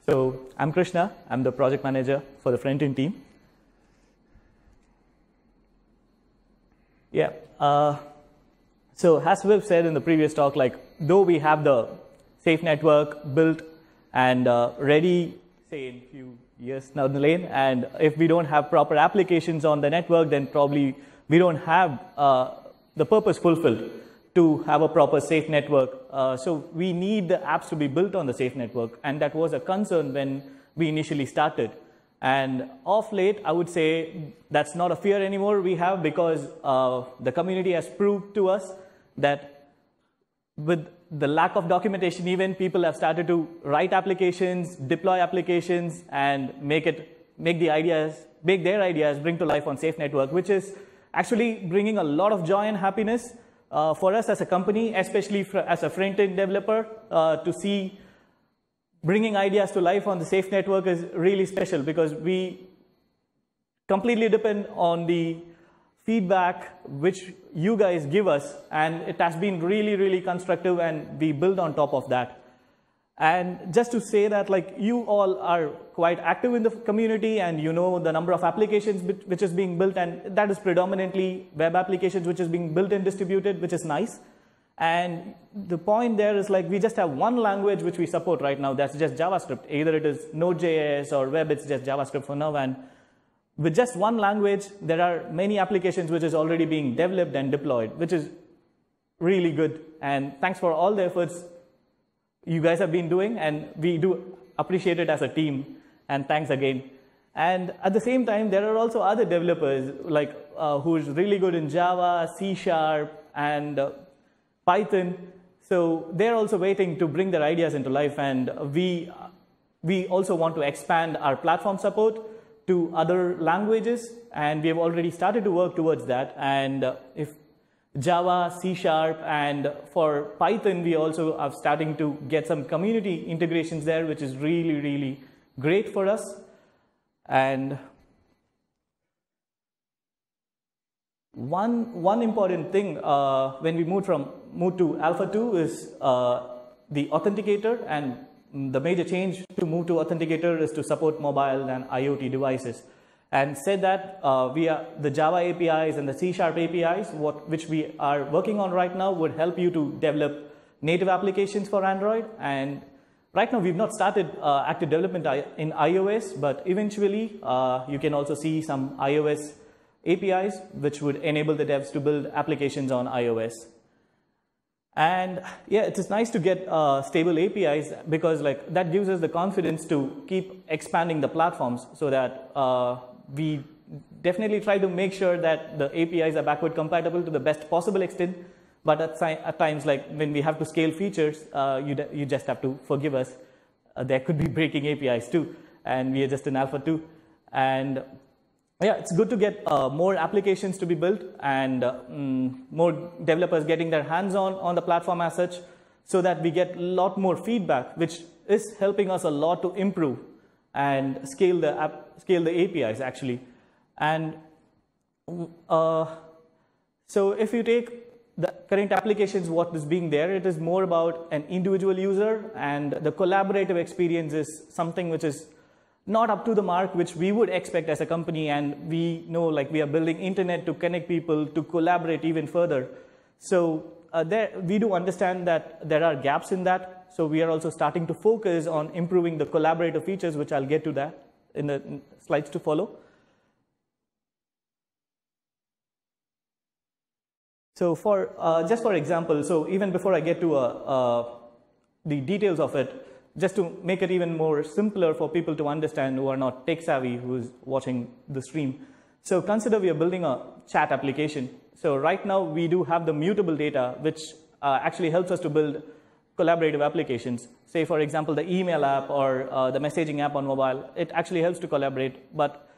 So I'm Krishna. I'm the project manager for the Frontend team. Yeah. So as we've said in the previous talk, like though we have the safe network built and ready, say in a few years down the lane, and if we don't have proper applications on the network, then probably we don't have the purpose fulfilled to have a proper safe network. So we need the apps to be built on the safe network, and that was a concern when we initially started. And of late, I would say that's not a fear anymore we have, because the community has proved to us that with the lack of documentation, even people have started to write applications, deploy applications, and make their ideas bring to life on safe network, which is actually bringing a lot of joy and happiness for us as a company, especially as a front-end developer, to see bringing ideas to life on the safe network is really special, because we completely depend on the feedback which you guys give us, and it has been really, really constructive, and we build on top of that. And just to say that, like, you all are quite active in the community, and you know the number of applications which is being built, and that is predominantly web applications which is being built and distributed, which is nice. And the point there is, like, we just have one language which we support right now, that's just JavaScript. Either it is Node.js or web, it's just JavaScript for now. And with just one language, there are many applications which is already being developed and deployed, which is really good. And thanks for all the efforts you guys have been doing, and we do appreciate it as a team, and thanks again. And at the same time, there are also other developers, like who's really good in Java, C#, and Python. So they're also waiting to bring their ideas into life, and we also want to expand our platform support to other languages, and we have already started to work towards that. And if Java, C#, and for Python, we also are starting to get some community integrations there, which is really, really great for us. And one important thing when we moved to Alpha 2 is the authenticator, and the major change to move to authenticator is to support mobile and IoT devices. And said that the Java APIs and the C# APIs, which we are working on right now, would help you to develop native applications for Android. And right now, we've not started active development in iOS, but eventually, you can also see some iOS APIs, which would enable the devs to build applications on iOS. And yeah, it is nice to get stable APIs, because like that gives us the confidence to keep expanding the platforms, so that we definitely try to make sure that the APIs are backward compatible to the best possible extent. But at times, like when we have to scale features, you just have to forgive us. There could be breaking APIs too, and we are just in Alpha 2. And yeah, it's good to get more applications to be built, and more developers getting their hands on the platform as such, so that we get a lot more feedback, which is helping us a lot to improve and scale the APIs actually. And so if you take the current applications, what is being there, it is more about an individual user, and the collaborative experience is something which is not up to the mark, which we would expect as a company. And we know, like, we are building internet to connect people to collaborate even further. So we do understand that there are gaps in that. So we are also starting to focus on improving the collaborative features, which I'll get to that in the slides to follow. So just for example, so even before I get to the details of it, just to make it even more simpler for people to understand who are not tech savvy, who's watching the stream. So consider we are building a chat application. So right now we do have the mutable data, which actually helps us to build collaborative applications. Say, for example, the email app or the messaging app on mobile, it actually helps to collaborate. But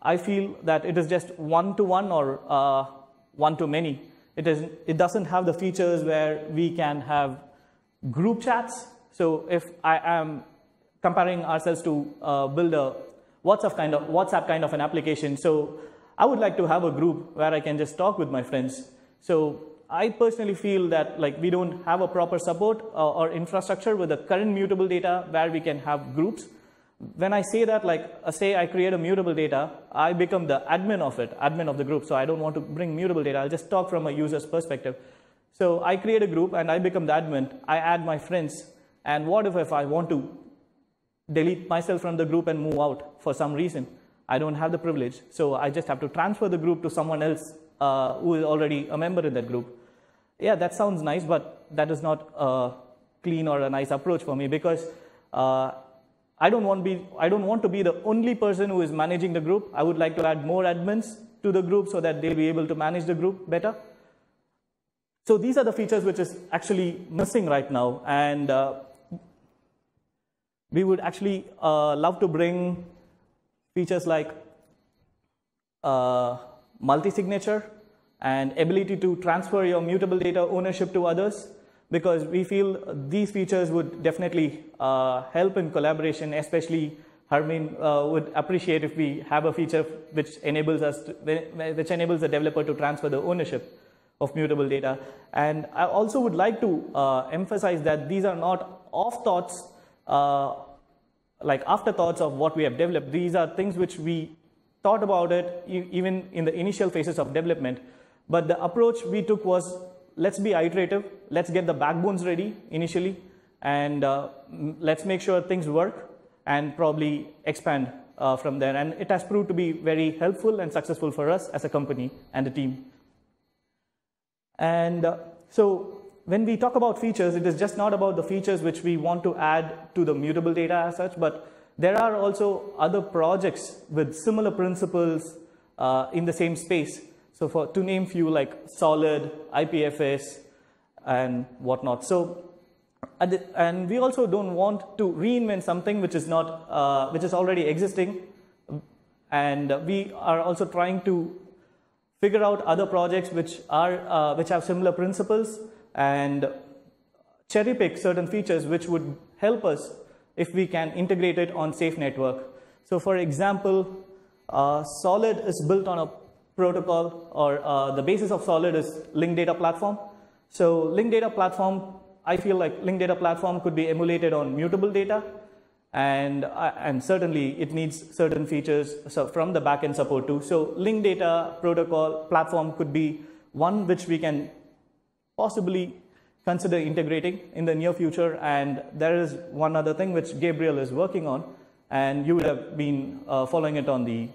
I feel that it is just one-to-one or one-to-many. It doesn't have the features where we can have group chats. So if I am comparing ourselves to build a WhatsApp kind of an application, so I would like to have a group where I can just talk with my friends. So I personally feel that like we don't have a proper support or infrastructure with the current mutable data where we can have groups. When I say that, like say I create a mutable data, I become the admin of it, admin of the group. So I don't want to bring mutable data. I'll just talk from a user's perspective. So I create a group and I become the admin. I add my friends. And what if I want to delete myself from the group and move out for some reason? I don't have the privilege. So I just have to transfer the group to someone else who is already a member in that group. Yeah, that sounds nice, but that is not a clean or a nice approach for me, because I don't want to be the only person who is managing the group. I would like to add more admins to the group so that they'll be able to manage the group better. So these are the features which is actually missing right now, and we would actually love to bring features like multi-signature and ability to transfer your mutable data ownership to others, because we feel these features would definitely help in collaboration. Especially Harmin would appreciate if we have a feature which enables the developer to transfer the ownership of mutable data. And I also would like to emphasize that these are not thoughts, like afterthoughts of what we have developed. These are things which we thought about it even in the initial phases of development. But the approach we took was, let's be iterative, let's get the backbones ready initially, and let's make sure things work and probably expand from there. And it has proved to be very helpful and successful for us as a company and a team. And so when we talk about features, it is just not about the features which we want to add to the mutable data as such, but there are also other projects with similar principles in the same space. So to name few, like Solid, IPFS, and whatnot. So, and we also don't want to reinvent something which is not, which is already existing. And we are also trying to figure out other projects which have similar principles and cherry pick certain features which would help us if we can integrate it on safe network. So for example, Solid is built on a protocol, or the basis of Solid is linked data platform. So linked data platform, I feel like linked data platform could be emulated on mutable data, and certainly it needs certain features from the backend support too. So linked data protocol platform could be one which we can possibly consider integrating in the near future. And there is one other thing which Gabriel is working on, and you would have been following it on the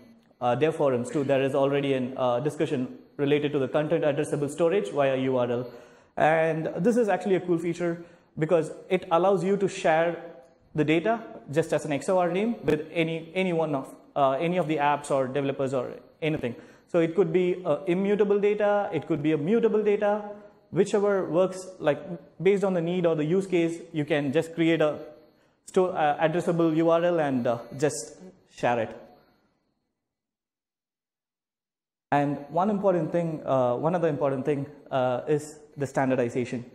dev forums too. There is already a discussion related to the content addressable storage via URL. And this is actually a cool feature because it allows you to share the data just as an XOR name with any of the apps or developers or anything. So it could be immutable data, it could be a mutable data, whichever works, like based on the need or the use case. You can just create a addressable URL and just share it. And one other important thing is the standardization.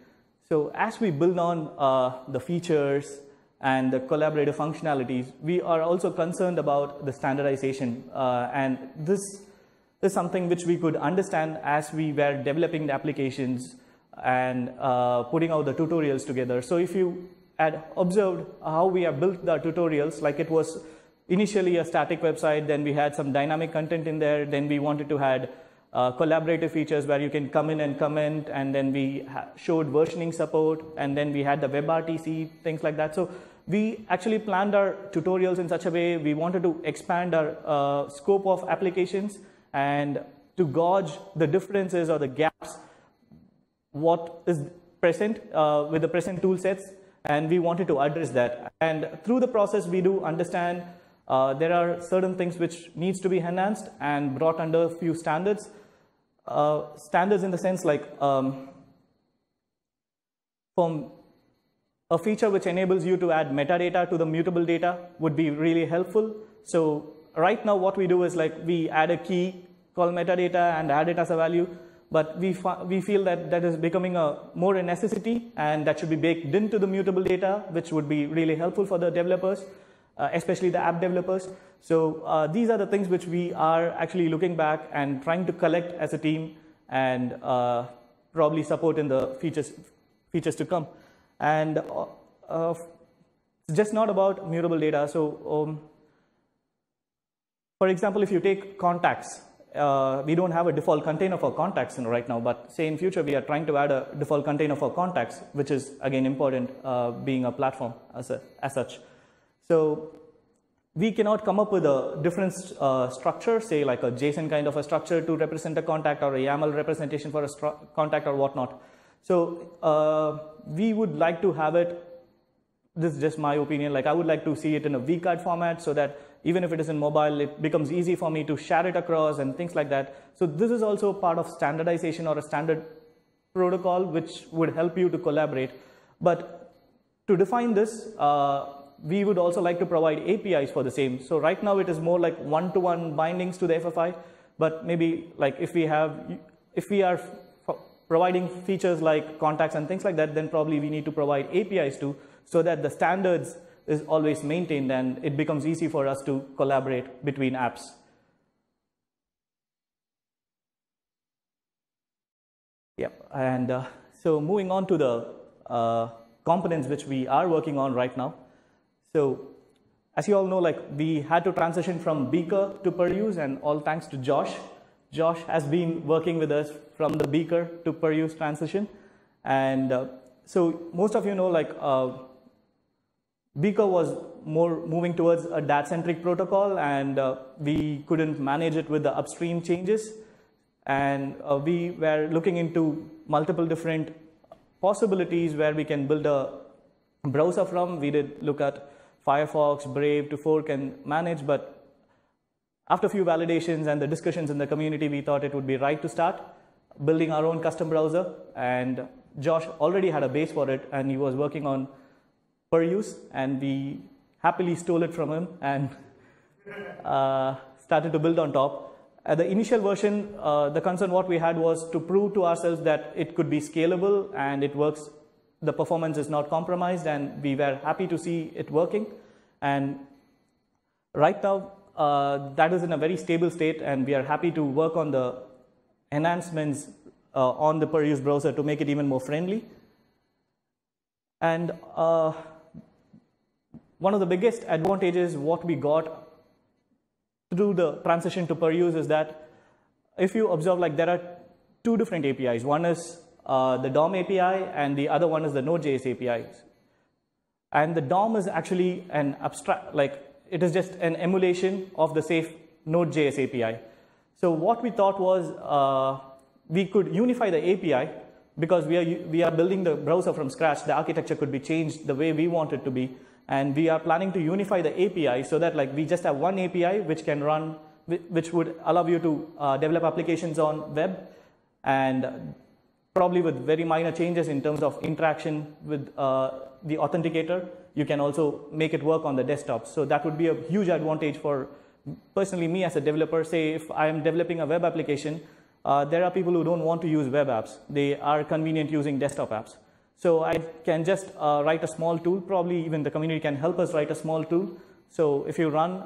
So as we build on the features and the collaborative functionalities, we are also concerned about the standardization. And this is something which we could understand as we were developing the applications and putting out the tutorials together. So if you had observed how we have built the tutorials, like it was initially a static website, then we had some dynamic content in there, then we wanted to add collaborative features where you can come in and comment, and then we showed versioning support, and then we had the WebRTC, things like that. So we actually planned our tutorials in such a way we wanted to expand our scope of applications and to gauge the differences or the gaps what is present with the present tool sets, and we wanted to address that. And through the process, we do understand there are certain things which needs to be enhanced and brought under a few standards. Standards in the sense like from a feature which enables you to add metadata to the mutable data would be really helpful. So right now what we do is like we add a key called metadata and add it as a value, but we feel that that is becoming more a necessity, and that should be baked into the mutable data, which would be really helpful for the developers, especially the app developers. So these are the things which we are actually looking back and trying to collect as a team and probably support in the features to come. And it's just not about mutable data. So for example, if you take contacts, we don't have a default container for contacts right now, but say in future we are trying to add a default container for contacts, which is again important being a platform as such. So we cannot come up with a different structure, say like a JSON kind of a structure to represent a contact, or a YAML representation for a contact or whatnot. So we would like to have it, this is just my opinion, like I would like to see it in a vCard format, so that even if it is in mobile, it becomes easy for me to share it across and things like that. So this is also part of standardization or a standard protocol which would help you to collaborate. But to define this, we would also like to provide APIs for the same. So right now it is more like one-to-one bindings to the FFI, but maybe like if we are providing features like contacts and things like that, then probably we need to provide APIs too, so that the standards is always maintained and it becomes easy for us to collaborate between apps. Yep, and so moving on to the components which we are working on right now. So as you all know, like we had to transition from Beaker to Peruse, and all thanks to Josh. Josh has been working with us from the Beaker to Peruse transition. And so most of you know, like Beaker was more moving towards a DAT-centric protocol, and we couldn't manage it with the upstream changes. And we were looking into multiple different possibilities where we can build a browser from. We did look at Firefox, Brave to fork and manage, but after a few validations and the discussions in the community, we thought it would be right to start building our own custom browser. And Josh already had a base for it, and he was working on Peruse, and we happily stole it from him and started to build on top. At the initial version, the concern what we had was to prove to ourselves that it could be scalable and it works, the performance is not compromised, and we were happy to see it working. And right now, that is in a very stable state, and we are happy to work on the enhancements on the Peruse browser to make it even more friendly. And one of the biggest advantages what we got through the transition to Peruse is that if you observe, like there are two different APIs. One is the DOM API, and the other one is the Node.js API. And the DOM is actually an abstract, like it is just an emulation of the safe Node.js API. So what we thought was we could unify the API, because we are building the browser from scratch. The architecture could be changed the way we want it to be. And we are planning to unify the API so that like we just have one API which can run, which would allow you to develop applications on web, and probably with very minor changes in terms of interaction with the authenticator. You can also make it work on the desktop. So that would be a huge advantage for personally me as a developer. Say if I am developing a web application, there are people who don't want to use web apps. They are convenient using desktop apps. So I can just write a small tool. Probably even the community can help us write a small tool. So if you run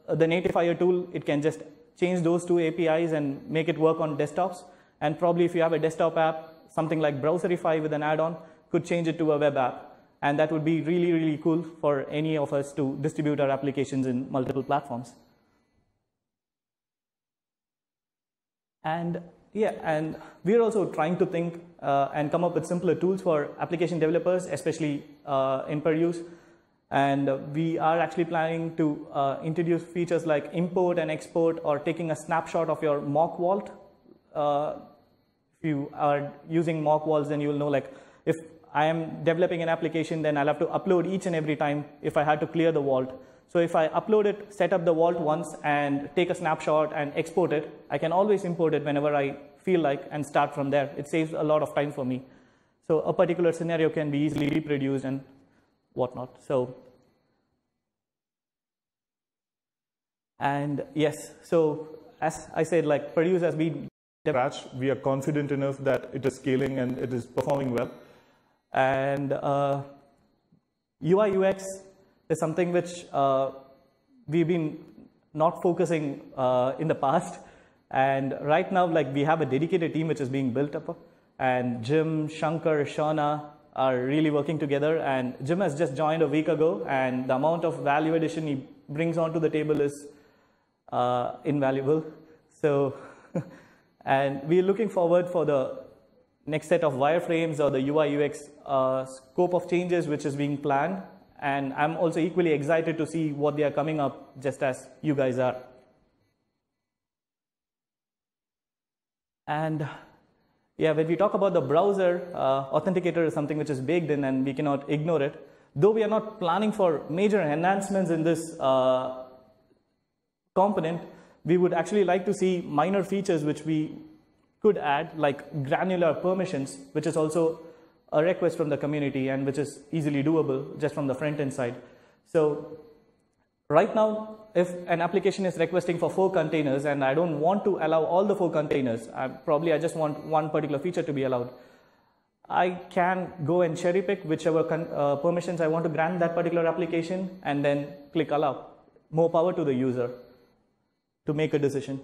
the Natifier tool, it can just change those two APIs and make it work on desktops. And probably if you have a desktop app, something like Browserify with an add-on could change it to a web app. And that would be really, really cool for any of us to distribute our applications in multiple platforms. And yeah, and we're also trying to think and come up with simpler tools for application developers, especially in Peruse. And we are actually planning to introduce features like import and export, or taking a snapshot of your mock vault. If you are using mock vaults, then you will know, like, if I am developing an application, then I'll have to upload each and every time if I had to clear the vault. So if I upload it, set up the vault once, and take a snapshot and export it, I can always import it whenever I feel like and start from there. It saves a lot of time for me. So a particular scenario can be easily reproduced and whatnot. So, and yes, so as I said, like Peruse has been scratch. We are confident enough that it is scaling and it is performing well. And UI UX is something which we've been not focusing in the past. And right now, like, we have a dedicated team which is being built up. and Jim, Shankar, Shauna are really working together. And Jim has just joined a week ago, and the amount of value addition he brings onto the table is invaluable. So, and we're looking forward for the next set of wireframes or the UI UX scope of changes which is being planned. And I'm also equally excited to see what they are coming up, just as you guys are. And yeah, when we talk about the browser, Authenticator is something which is baked in and we cannot ignore it. Though we are not planning for major enhancements in this component, we would actually like to see minor features which we could add, like granular permissions, which is also a request from the community and which is easily doable just from the front-end side. So right now, if an application is requesting for 4 containers and I don't want to allow all the 4 containers, I just want one particular feature to be allowed, I can go and cherry pick whichever permissions I want to grant that particular application and then click allow. More power to the user to make a decision.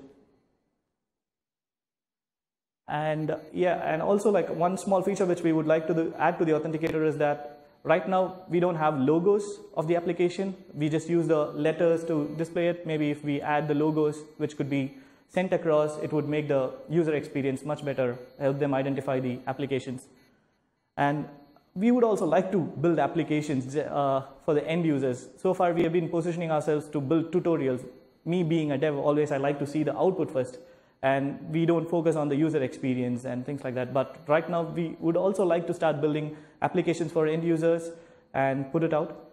And yeah, and also like one small feature which we would like to add to the Authenticator is that right now we don't have logos of the application. We just use the letters to display it. Maybe if we add the logos which could be sent across, it would make the user experience much better, help them identify the applications. And we would also like to build applications for the end users. So far we have been positioning ourselves to build tutorials. Me being a dev, always I like to see the output first. And we don't focus on the user experience and things like that. But right now, we would also like to start building applications for end users and put it out.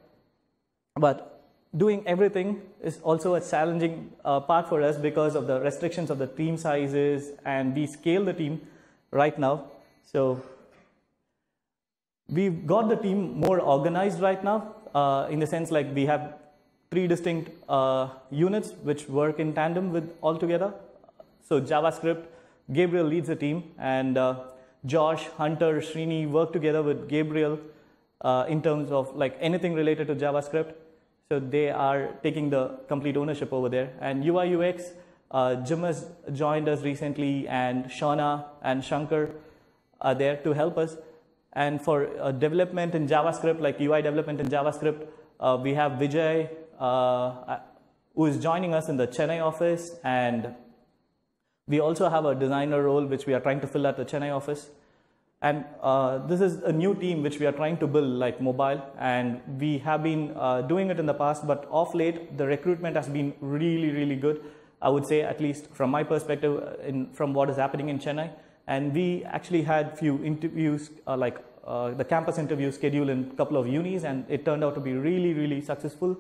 But doing everything is also a challenging part for us because of the restrictions of the team sizes, and we scale the team right now. So we've got the team more organized right now in the sense like we have 3 distinct units which work in tandem with all together. So JavaScript, Gabriel leads the team, and Josh, Hunter, Srini work together with Gabriel in terms of like anything related to JavaScript. So they are taking the complete ownership over there. And UI UX, Jim has joined us recently, and Shauna and Shankar are there to help us. And for development in JavaScript, like UI development in JavaScript, we have Vijay, who is joining us in the Chennai office, and we also have a designer role which we are trying to fill at the Chennai office. And this is a new team which we are trying to build like mobile, and we have been doing it in the past, but of late the recruitment has been really, really good. I would say, at least from my perspective, from what is happening in Chennai. And we actually had few interviews, the campus interview scheduled in a couple of unis, and it turned out to be really, really successful.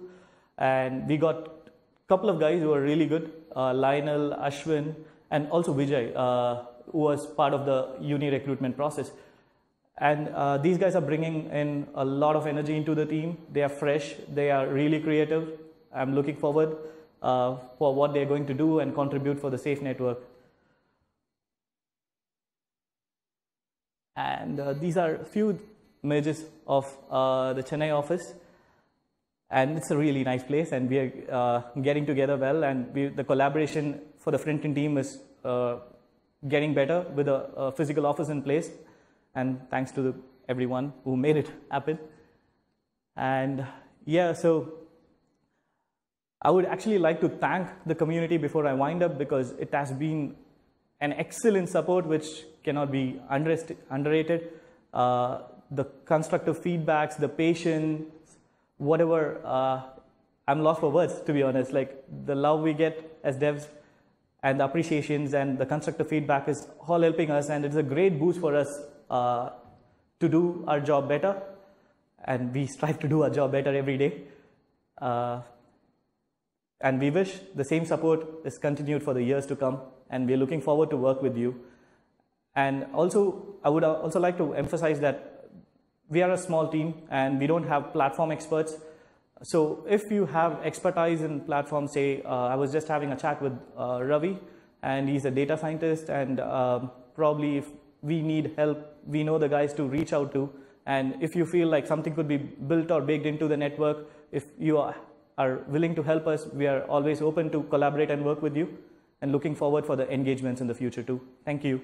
And we got a couple of guys who are really good, Lionel, Ashwin, and also Vijay, who was part of the uni recruitment process. And these guys are bringing in a lot of energy into the team. They are fresh, they are really creative. I'm looking forward for what they're going to do and contribute for the safe network. And these are a few images of the Chennai office. And it's a really nice place, and we are getting together well, and the collaboration for the front-end team is getting better with a physical office in place, and thanks to everyone who made it happen. And yeah, so I would actually like to thank the community before I wind up, because it has been an excellent support which cannot be underrated. The constructive feedbacks, the patience, whatever, I'm lost for words, to be honest. Like the love we get as devs and the appreciations and the constructive feedback is all helping us, and it's a great boost for us to do our job better, and we strive to do our job better every day. And we wish the same support is continued for the years to come, and we're looking forward to work with you. And also, I would also like to emphasize that we are a small team and we don't have platform experts. So if you have expertise in platform, say, I was just having a chat with Ravi, and he's a data scientist, and probably if we need help, we know the guys to reach out to. And if you feel like something could be built or baked into the network, if you are willing to help us, we are always open to collaborate and work with you, and looking forward for the engagements in the future too. Thank you.